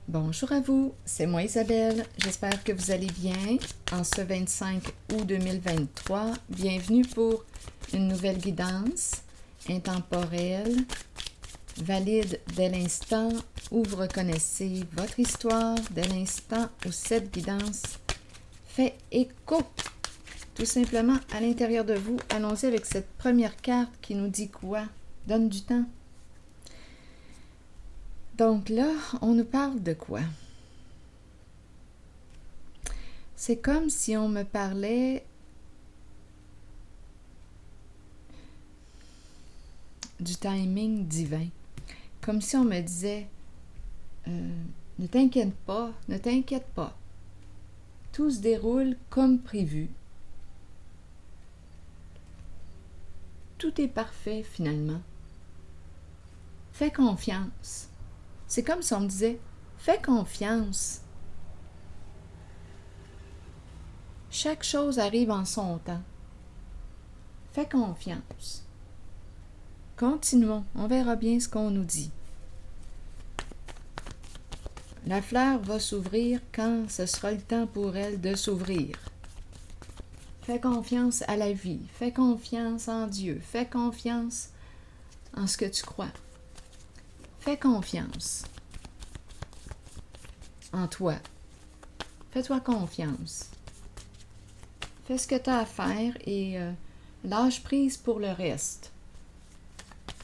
Bonjour à vous, c'est moi Isabelle, j'espère que vous allez bien en ce 25 août 2023. Bienvenue pour une nouvelle guidance intemporelle, valide dès l'instant où vous reconnaissez votre histoire, dès l'instant où cette guidance fait écho tout simplement à l'intérieur de vous. Allons-y avec cette première carte qui nous dit quoi? Donne du temps. Donc là, on nous parle de quoi? C'est comme si on me parlait du timing divin. Comme si on me disait, ne t'inquiète pas, ne t'inquiète pas. Tout se déroule comme prévu. Tout est parfait finalement. Fais confiance. C'est comme si on me disait, fais confiance. Chaque chose arrive en son temps. Fais confiance. Continuons, on verra bien ce qu'on nous dit. La fleur va s'ouvrir quand ce sera le temps pour elle de s'ouvrir. Fais confiance à la vie, fais confiance en Dieu, fais confiance en ce que tu crois. Fais confiance en toi. Fais-toi confiance. Fais ce que tu as à faire et lâche prise pour le reste.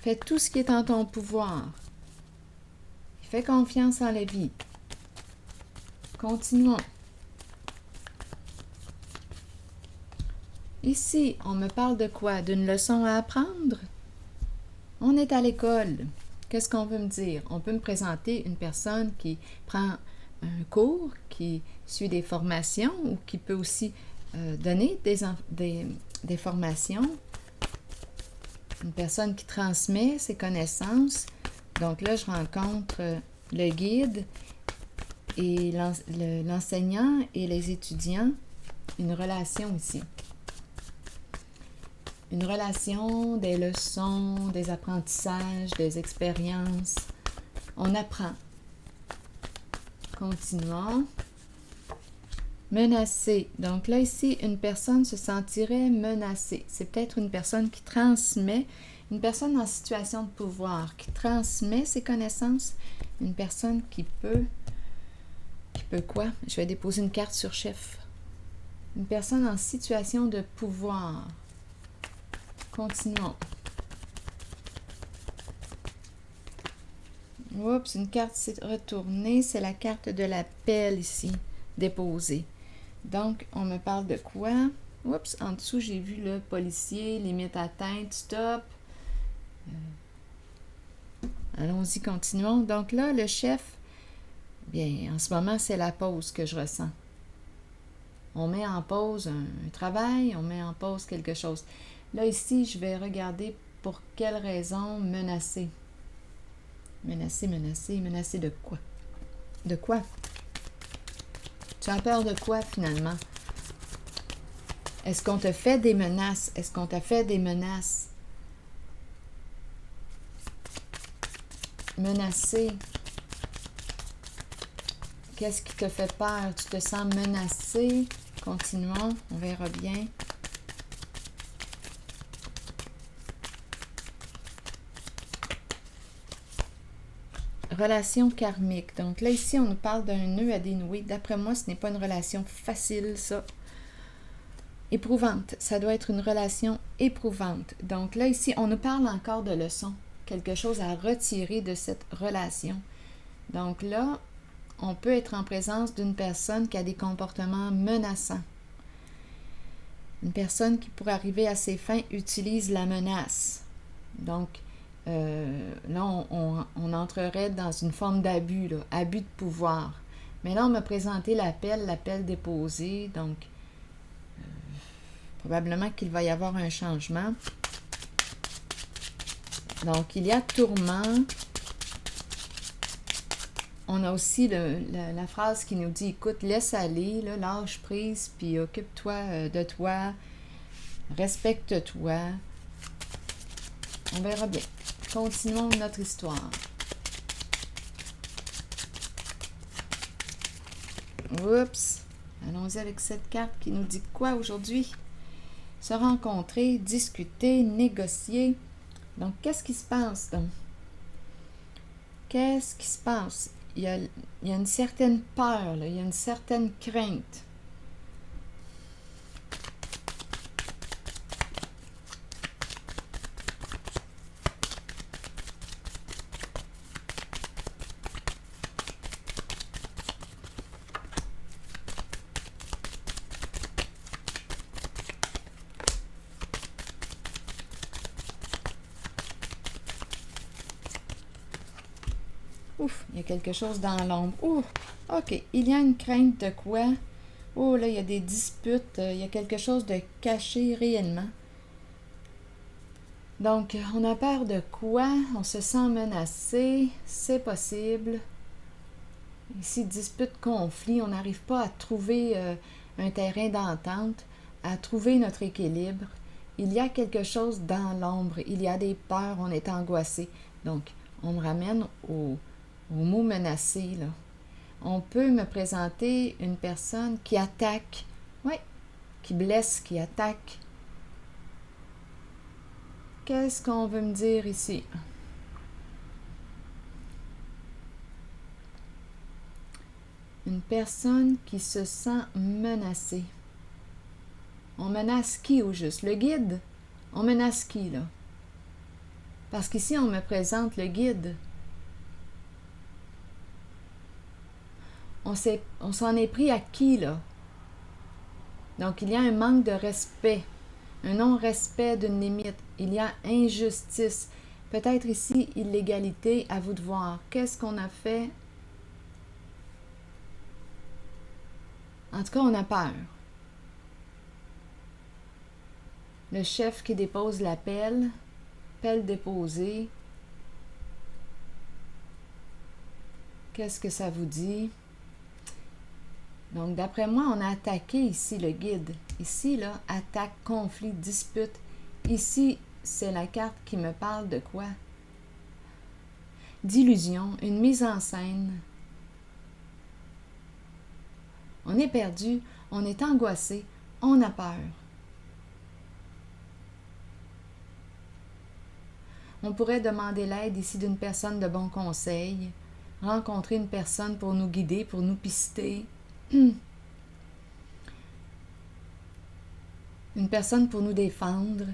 Fais tout ce qui est en ton pouvoir. Fais confiance en la vie. Continuons. Ici, on me parle de quoi? D'une leçon à apprendre? On est à l'école. Qu'est-ce qu'on veut me dire? On peut me présenter une personne qui prend un cours, qui suit des formations ou qui peut aussi donner des formations. Une personne qui transmet ses connaissances. Donc là, je rencontre le guide et l'enseignant et les étudiants. Une relation ici. Une relation, des leçons, des apprentissages, des expériences. On apprend. Continuons. Menacée. Donc là, ici, une personne se sentirait menacée. C'est peut-être une personne qui transmet, une personne en situation de pouvoir, qui transmet ses connaissances. Une personne qui peut quoi? Je vais déposer une carte sur chef. Une personne en situation de pouvoir. Continuons. Oups, une carte s'est retournée. C'est la carte de l'appel ici, déposée. Donc, on me parle de quoi? Oups, en dessous, j'ai vu le policier, limite atteinte, stop. Allons-y, continuons. Donc là, le chef, bien, en ce moment, c'est la pause que je ressens. On met en pause un travail, on met en pause quelque chose. Là, ici, je vais regarder pour quelle raison menacer. Menacer de quoi? De quoi? Tu as peur de quoi, finalement? Est-ce qu'on te fait des menaces? Est-ce qu'on t'a fait des menaces? Menacer. Qu'est-ce qui te fait peur? Tu te sens menacé? Continuons, on verra bien. Relation karmique. Donc là, ici, on nous parle d'un nœud à dénouer. D'après moi, ce n'est pas une relation facile, ça. Éprouvante. Ça doit être une relation éprouvante. Donc là, ici, on nous parle encore de leçons. Quelque chose à retirer de cette relation. Donc là, on peut être en présence d'une personne qui a des comportements menaçants. Une personne qui, pour arriver à ses fins, utilise la menace. Donc, là, on entrerait dans une forme d'abus, là, abus de pouvoir. Mais là, on m'a présenté l'appel déposé, donc probablement qu'il va y avoir un changement. Donc, il y a tourment. On a aussi la phrase qui nous dit, écoute, laisse aller, là, lâche prise, puis occupe-toi de toi, respecte-toi. On verra bien. Continuons notre histoire. Oups! Allons-y avec cette carte qui nous dit quoi aujourd'hui? Se rencontrer, discuter, négocier. Donc, qu'est-ce qui se passe, donc? Qu'est-ce qui se passe? Il y a une certaine peur, là, il y a une certaine crainte. Ouf, il y a quelque chose dans l'ombre. Ouf, ok, il y a une crainte de quoi? Oh là, il y a des disputes, il y a quelque chose de caché réellement. Donc, on a peur de quoi? On se sent menacé, c'est possible. Ici, dispute, conflit, on n'arrive pas à trouver un terrain d'entente, à trouver notre équilibre. Il y a quelque chose dans l'ombre, il y a des peurs, on est angoissé. Donc, on me ramène au mot menacé, là. On peut me présenter une personne qui attaque, oui, qui blesse, qui attaque. Qu'est-ce qu'on veut me dire ici? Une personne qui se sent menacée. On menace qui au juste? Le guide? On menace qui, là? Parce qu'ici, on me présente le guide. On s'en est pris à qui, là? Donc, il y a un manque de respect, un non-respect d'une limite. Il y a injustice. Peut-être ici, illégalité, à vous de voir. Qu'est-ce qu'on a fait? En tout cas, on a peur. Le chef qui dépose l'appel, appel déposé. Qu'est-ce que ça vous dit? Donc, d'après moi, on a attaqué ici le guide. Ici, là, attaque, conflit, dispute. Ici, c'est la carte qui me parle de quoi? D'illusion, une mise en scène. On est perdu, on est angoissé, on a peur. On pourrait demander l'aide ici d'une personne de bon conseil, rencontrer une personne pour nous guider, pour nous pister. Une personne pour nous défendre,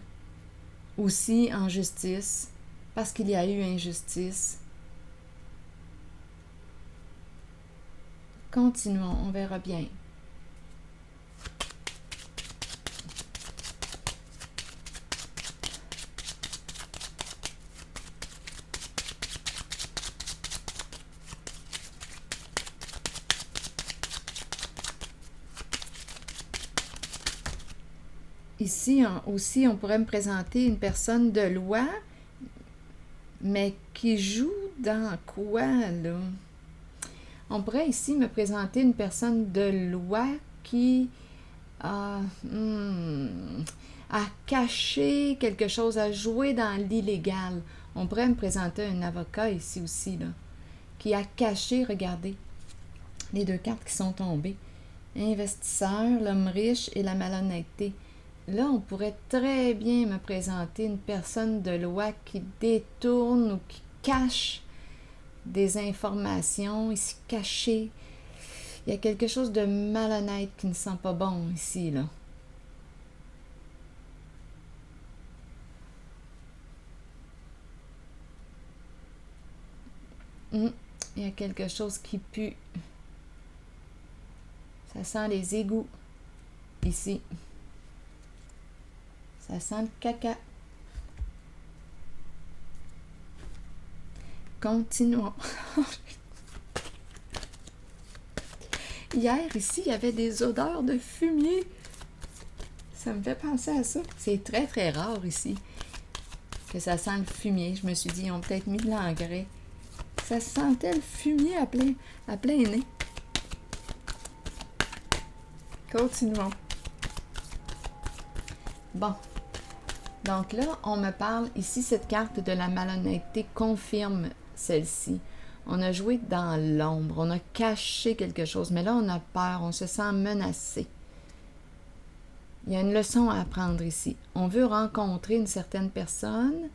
aussi en justice, parce qu'il y a eu injustice. Continuons, on verra bien. Ici aussi, on pourrait me présenter une personne de loi, mais qui joue dans quoi, là? On pourrait ici me présenter une personne de loi qui a caché quelque chose, a joué dans l'illégal. On pourrait me présenter un avocat ici aussi, là, qui a caché, regardez, les deux cartes qui sont tombées. Investisseur, l'homme riche et la malhonnêteté. Là, on pourrait très bien me présenter une personne de loi qui détourne ou qui cache des informations ici cachées. Il y a quelque chose de malhonnête qui ne sent pas bon ici, là. Il y a quelque chose qui pue. Ça sent les égouts ici. Ça sent le caca. Continuons. Hier, ici, il y avait des odeurs de fumier. Ça me fait penser à ça. C'est très, très rare ici que ça sent le fumier. Je me suis dit, ils ont peut-être mis de l'engrais. Ça sentait le fumier à plein nez. Continuons. Bon. Donc là, on me parle, ici, cette carte de la malhonnêteté confirme celle-ci. On a joué dans l'ombre, on a caché quelque chose, mais là, on a peur, on se sent menacé. Il y a une leçon à apprendre ici. On veut rencontrer une certaine personne.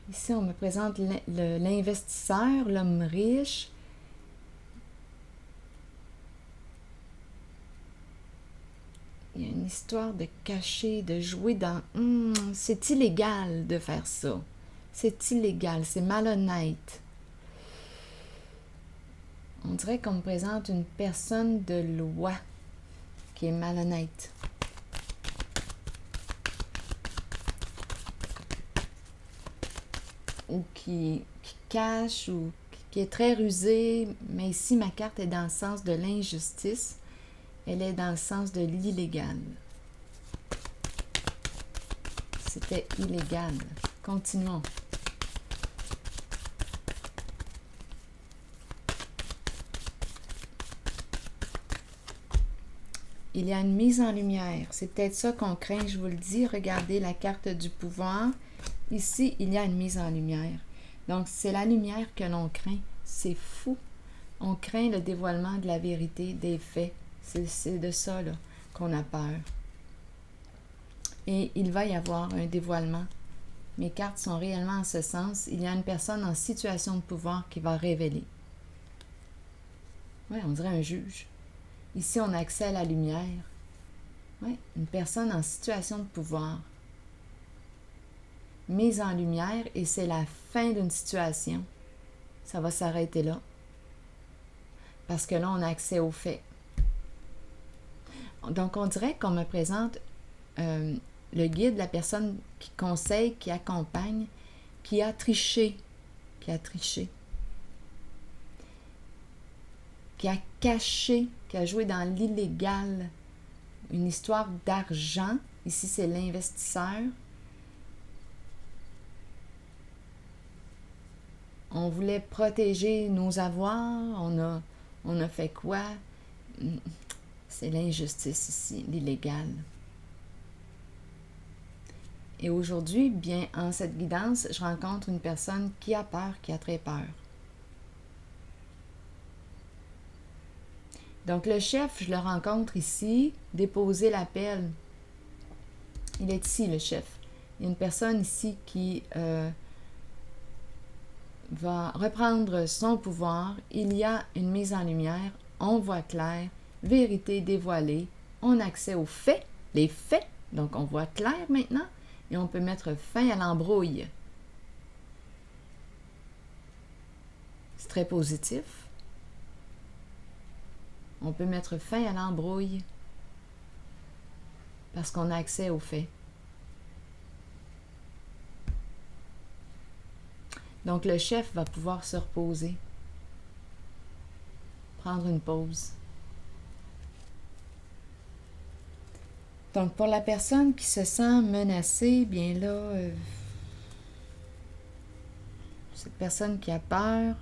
Ici, on me présente l'investisseur, l'homme riche. Il y a une histoire de cacher, de jouer dans... c'est illégal de faire ça. C'est illégal, c'est malhonnête. On dirait qu'on me présente une personne de loi qui est malhonnête. Ou qui cache, ou qui est très rusée. Mais ici, ma carte est dans le sens de l'injustice. Elle est dans le sens de l'illégal. C'était illégal. Continuons. Il y a une mise en lumière. C'est peut-être ça qu'on craint, je vous le dis. Regardez la carte du pouvoir. Ici, il y a une mise en lumière. Donc, c'est la lumière que l'on craint. C'est fou. On craint le dévoilement de la vérité, des faits. C'est de ça là, qu'on a peur. Et il va y avoir un dévoilement. Mes cartes sont réellement en ce sens. Il y a une personne en situation de pouvoir qui va révéler. Oui, on dirait un juge. Ici, on a accès à la lumière. Oui, une personne en situation de pouvoir. Mise en lumière, et c'est la fin d'une situation. Ça va s'arrêter là. Parce que là, on a accès aux faits. Donc, on dirait qu'on me présente le guide, la personne qui conseille, qui accompagne, qui a triché, qui a caché, qui a joué dans l'illégal, une histoire d'argent. Ici, c'est l'investisseur. On voulait protéger nos avoirs. On a fait quoi? C'est l'injustice ici, l'illégal. Et aujourd'hui, bien, en cette guidance, je rencontre une personne qui a peur, qui a très peur. Donc, le chef, je le rencontre ici, déposer l'appel. Il est ici, le chef. Il y a une personne ici qui va reprendre son pouvoir. Il y a une mise en lumière, on voit clair, vérité dévoilée, on a accès aux faits, les faits, donc on voit clair maintenant, et on peut mettre fin à l'embrouille. C'est très positif. On peut mettre fin à l'embrouille parce qu'on a accès aux faits. Donc le chef va pouvoir se reposer, prendre une pause. Donc pour la personne qui se sent menacée, bien là, cette personne qui a peur,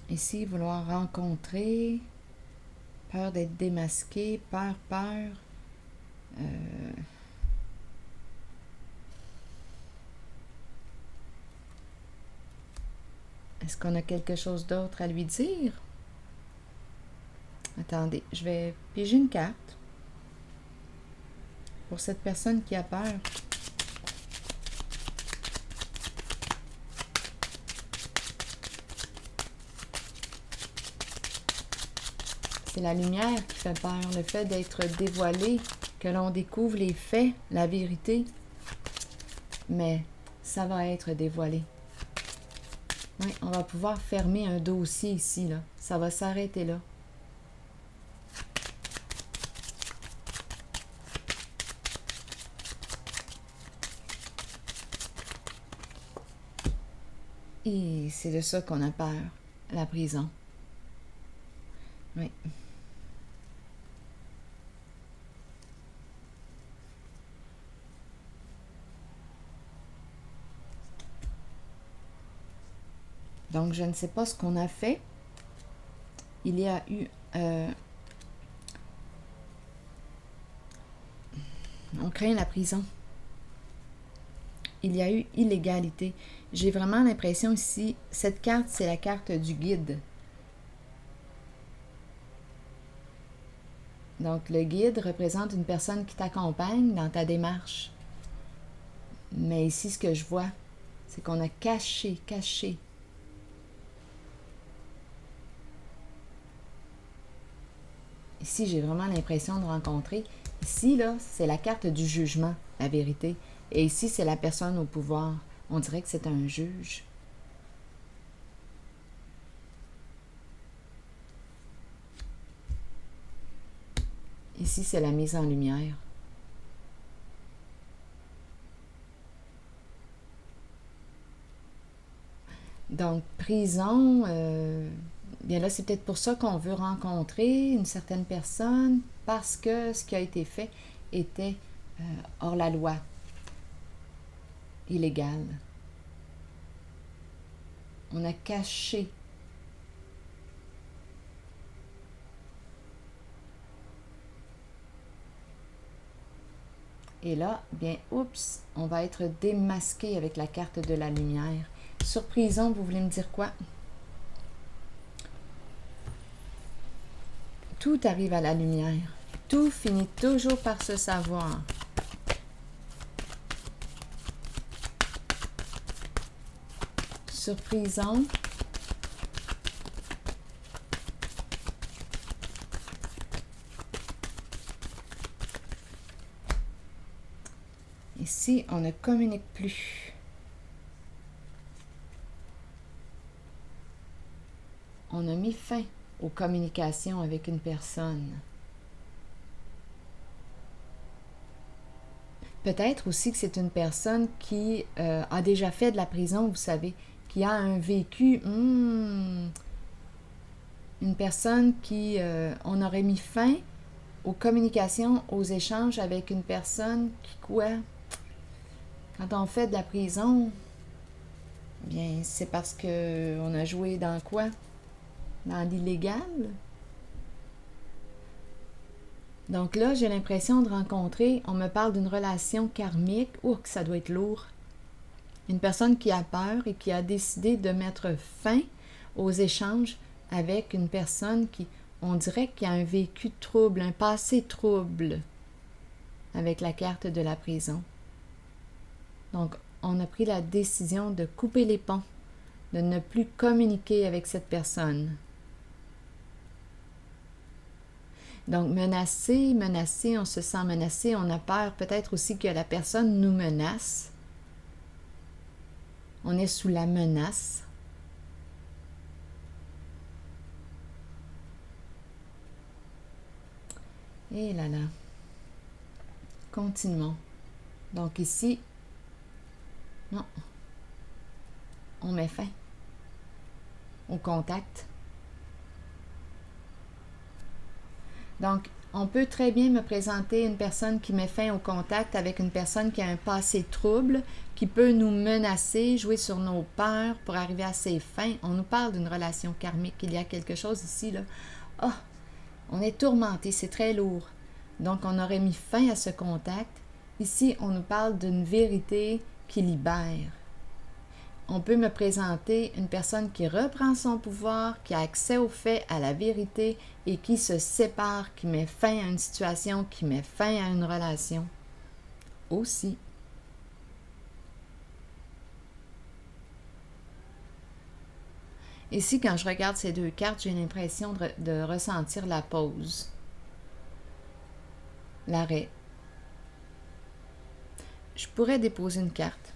ici, vouloir rencontrer, peur d'être démasqué, peur. Est-ce qu'on a quelque chose d'autre à lui dire? Attendez, je vais piger une carte pour cette personne qui a peur. C'est la lumière qui fait peur, le fait d'être dévoilé, que l'on découvre les faits, la vérité. Mais ça va être dévoilé. Oui, on va pouvoir fermer un dossier ici, là. Ça va s'arrêter là. Et c'est de ça qu'on a peur, la prison. Oui. Donc, je ne sais pas ce qu'on a fait. Il y a eu On craint la prison. Il y a eu illégalité. J'ai vraiment l'impression ici, cette carte, c'est la carte du guide. Donc, le guide représente une personne qui t'accompagne dans ta démarche. Mais ici, ce que je vois, c'est qu'on a caché. Ici, j'ai vraiment l'impression de rencontrer. Ici, là, c'est la carte du jugement, la vérité. Et ici, c'est la personne au pouvoir. On dirait que c'est un juge. Ici, c'est la mise en lumière. Donc, prison, bien là, c'est peut-être pour ça qu'on veut rencontrer une certaine personne, parce que ce qui a été fait était hors la loi, illégal. On a caché. Et là, bien, oups, on va être démasqué avec la carte de la lumière. Sur prison, vous voulez me dire quoi? Tout arrive à la lumière. Tout finit toujours par se savoir. Sur prison, ici, on ne communique plus. On a mis fin aux communications avec une personne. Peut-être aussi que c'est une personne qui a déjà fait de la prison, vous savez, qui a un vécu, une personne qui, on aurait mis fin aux communications, aux échanges avec une personne qui, quoi, quand on fait de la prison, bien, c'est parce qu'on a joué dans quoi? Dans l'illégal? Donc là, j'ai l'impression de rencontrer, on me parle d'une relation karmique. Oh, que ça doit être lourd. Une personne qui a peur et qui a décidé de mettre fin aux échanges avec une personne qui, on dirait qu'il y a un vécu trouble, un passé trouble avec la carte de la prison. Donc, on a pris la décision de couper les ponts, de ne plus communiquer avec cette personne. Donc, menacé, on se sent menacé, on a peur peut-être aussi que la personne nous menace. On est sous la menace. Et là là. Continuons. Donc ici, non. On met fin au contact. Donc, on peut très bien me présenter une personne qui met fin au contact avec une personne qui a un passé trouble, qui peut nous menacer, jouer sur nos peurs pour arriver à ses fins. On nous parle d'une relation karmique. Il y a quelque chose ici, là. Ah, on est tourmenté, c'est très lourd. Donc, on aurait mis fin à ce contact. Ici, on nous parle d'une vérité qui libère. On peut me présenter une personne qui reprend son pouvoir, qui a accès aux faits, à la vérité et qui se sépare, qui met fin à une situation, qui met fin à une relation. Aussi. Ici, quand je regarde ces deux cartes, j'ai l'impression de ressentir la pause, l'arrêt. Je pourrais déposer une carte.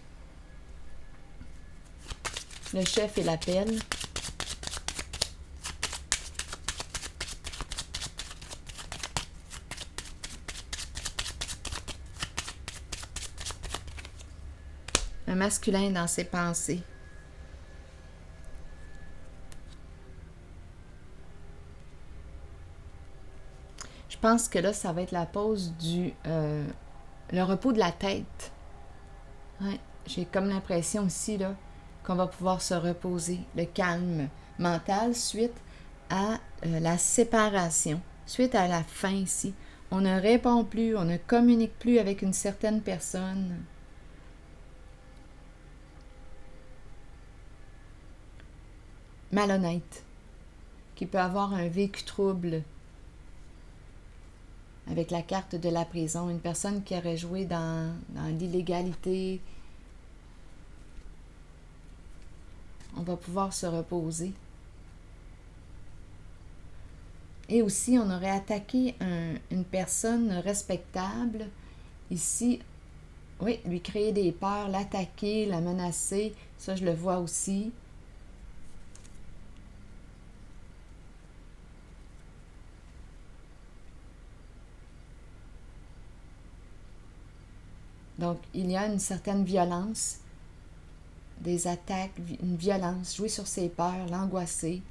Le chef et l'appel. Un masculin dans ses pensées. Je pense que là, ça va être la pause le repos de la tête. Ouais, j'ai comme l'impression ici, là, qu'on va pouvoir se reposer, le calme mental suite à la séparation, suite à la fin ici. on ne répond plus, on ne communique plus avec une certaine personne. Malhonnête, qui peut avoir un vécu trouble avec la carte de la prison, une personne qui aurait joué dans l'illégalité. On va pouvoir se reposer. Et aussi, on aurait attaqué une personne respectable. Ici, oui, lui créer des peurs, l'attaquer, la menacer, ça je le vois aussi. Donc, il y a une certaine violence, des attaques, une violence, jouer sur ses peurs, l'angoisser.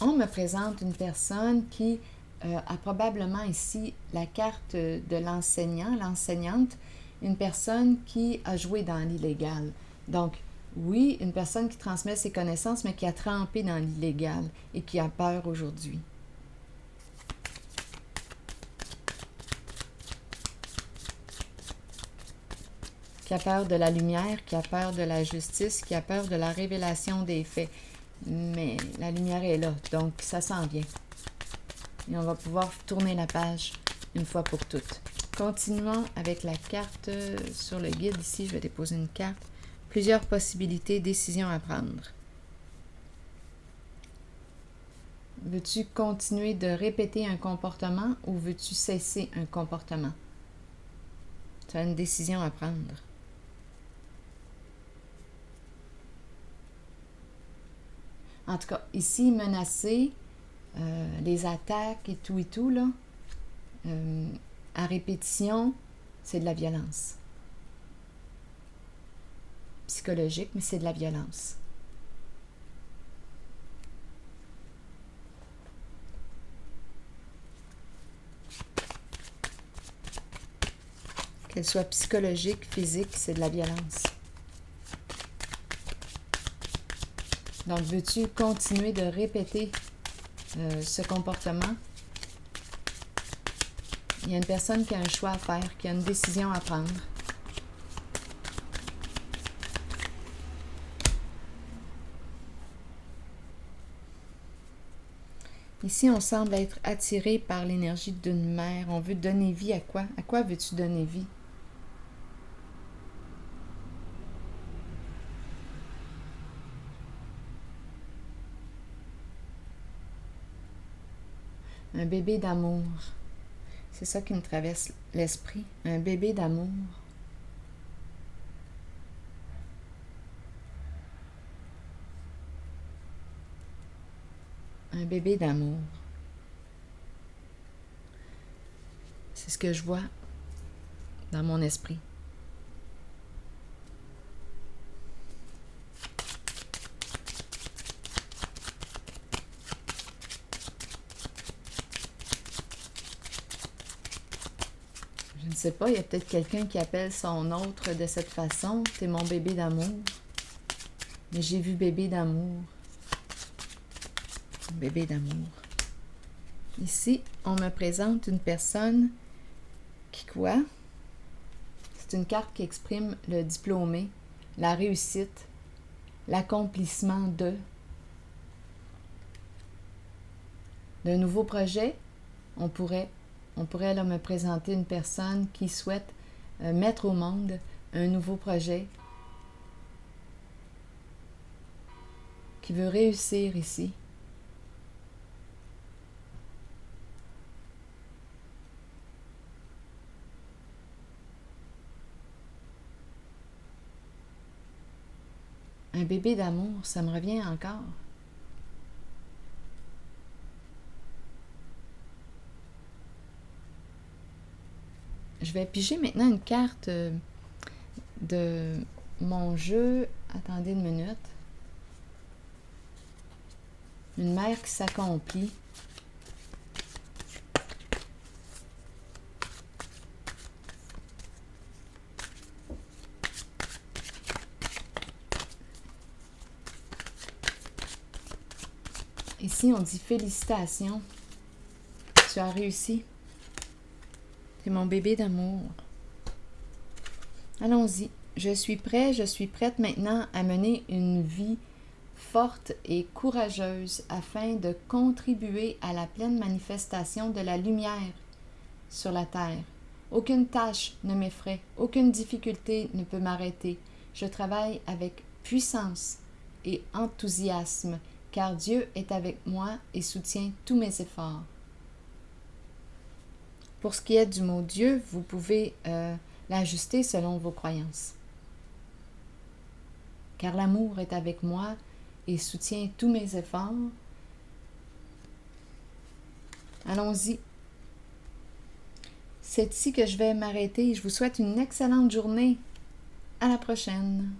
On me présente une personne qui a probablement ici la carte de l'enseignant, l'enseignante, une personne qui a joué dans l'illégal. Donc, oui, une personne qui transmet ses connaissances, mais qui a trempé dans l'illégal et qui a peur aujourd'hui. Qui a peur de la lumière, qui a peur de la justice, qui a peur de la révélation des faits. Mais la lumière est là, donc ça s'en vient. Et on va pouvoir tourner la page une fois pour toutes. Continuons avec la carte sur le guide. Ici, je vais déposer une carte. Plusieurs possibilités, décisions à prendre. Veux-tu continuer de répéter un comportement ou veux-tu cesser un comportement? Tu as une décision à prendre. En tout cas, ici, menacer, les attaques et tout, là, à répétition, c'est de la violence. Psychologique, mais c'est de la violence. Qu'elle soit psychologique, physique, c'est de la violence. Donc, veux-tu continuer de répéter ce comportement? Il y a une personne qui a un choix à faire, qui a une décision à prendre. Ici, on semble être attiré par l'énergie d'une mère. On veut donner vie à quoi? À quoi veux-tu donner vie? Un bébé d'amour. C'est ça qui me traverse l'esprit. Un bébé d'amour. Un bébé d'amour. C'est ce que je vois dans mon esprit. Je ne sais pas, il y a peut-être quelqu'un qui appelle son autre de cette façon. T'es mon bébé d'amour. Mais j'ai vu bébé d'amour. Bébé d'amour. Ici, on me présente une personne qui quoi? C'est une carte qui exprime le diplômé, la réussite, l'accomplissement d'un nouveau projet. On pourrait là me présenter une personne qui souhaite mettre au monde un nouveau projet, qui veut réussir ici. Un bébé d'amour, ça me revient encore. Je vais piger maintenant une carte de mon jeu. Attendez une minute. Une mère qui s'accomplit. Ici, on dit félicitations. Tu as réussi. C'est mon bébé d'amour. Allons-y. Je suis prête maintenant à mener une vie forte et courageuse afin de contribuer à la pleine manifestation de la lumière sur la terre. Aucune tâche ne m'effraie, aucune difficulté ne peut m'arrêter. Je travaille avec puissance et enthousiasme, car Dieu est avec moi et soutient tous mes efforts. Pour ce qui est du mot Dieu, vous pouvez l'ajuster selon vos croyances. Car l'amour est avec moi et soutient tous mes efforts. Allons-y. C'est ici que je vais m'arrêter. Je vous souhaite une excellente journée. À la prochaine.